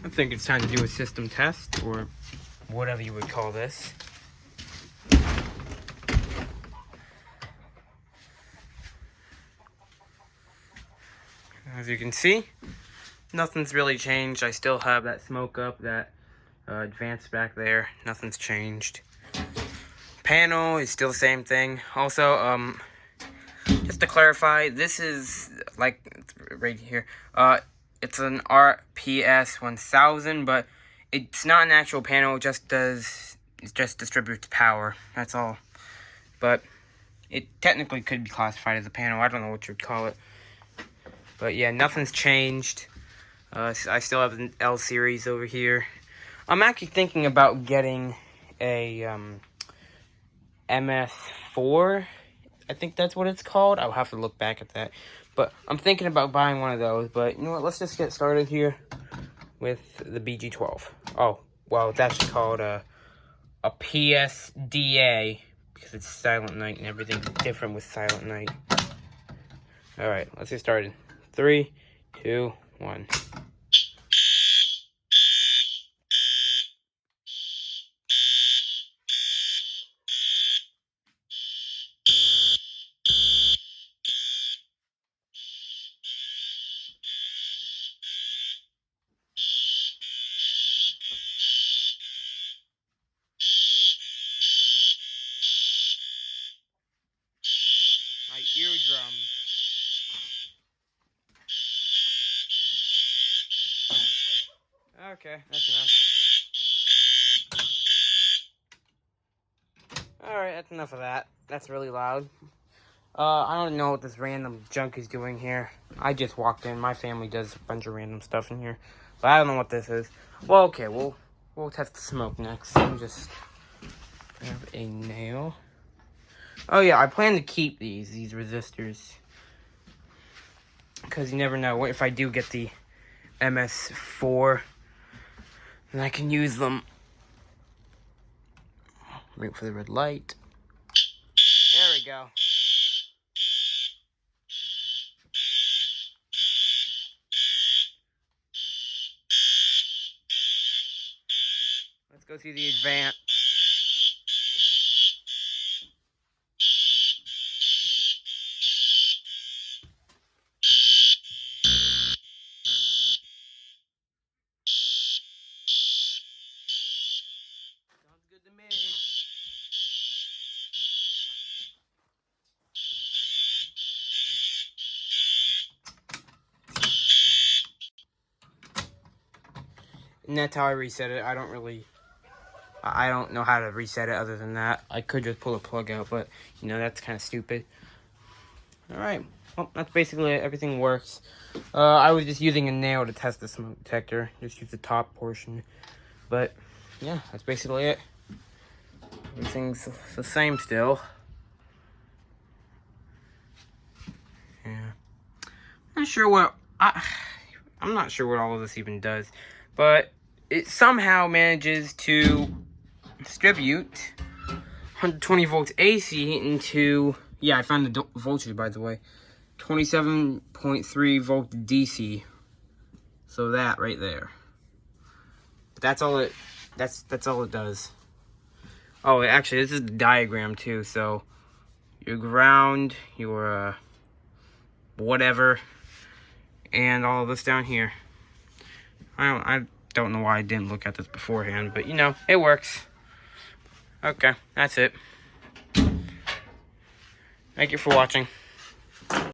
I think it's time to do a system test, or whatever you would call this. As you can see, nothing's really changed. I still have that smoke up, that advanced back there. Nothing's changed. Panel is still the same thing. Also, just to clarify, this is like right here. It's an RPS 1000, but it's not an actual panel. It just distributes power. That's all. But it technically could be classified as a panel. I don't know what you'd call it. But yeah, nothing's changed. I still have an L series over here. I'm actually thinking about getting a MS4. I think that's what it's called. I'll have to look back at that. But I'm thinking about buying one of those. But you know what? Let's just get started here with the BG12. Oh, well, it's actually called a PSDA because it's Silent Night and everything's different with Silent Night. All right, let's get started. 3, 2, 1. My eardrums. Okay, that's enough. Alright, that's enough of that. That's really loud. I don't know what this random junk is doing here. I just walked in. My family does a bunch of random stuff in here. But I don't know what this is. Well, okay, we'll test the smoke next. Let me just grab a nail. Oh yeah, I plan to keep these resistors. Because you never know. What if I do get the MS4? And I can use them. Wait for the red light. There we go. Let's go see the advance. Sounds good to me. And that's how I reset it. I don't know how to reset it other than that. I could just pull a plug out, but, you know, that's kind of stupid. Alright, well, that's basically it. Everything works. I was just using a nail to test the smoke detector. Just use the top portion. But, yeah, that's basically it. Everything's the same still. Yeah. I'm not sure what all of this even does. But it somehow manages to distribute 120 volts AC into, yeah, I found the voltage, by the way, 27.3 volt DC. So that right there. But that's all it does. Oh, actually, this is the diagram too. So your ground, your whatever, and all of this down here. I don't know why I didn't look at this beforehand, but you know, it works. Okay, that's it. Thank you for watching.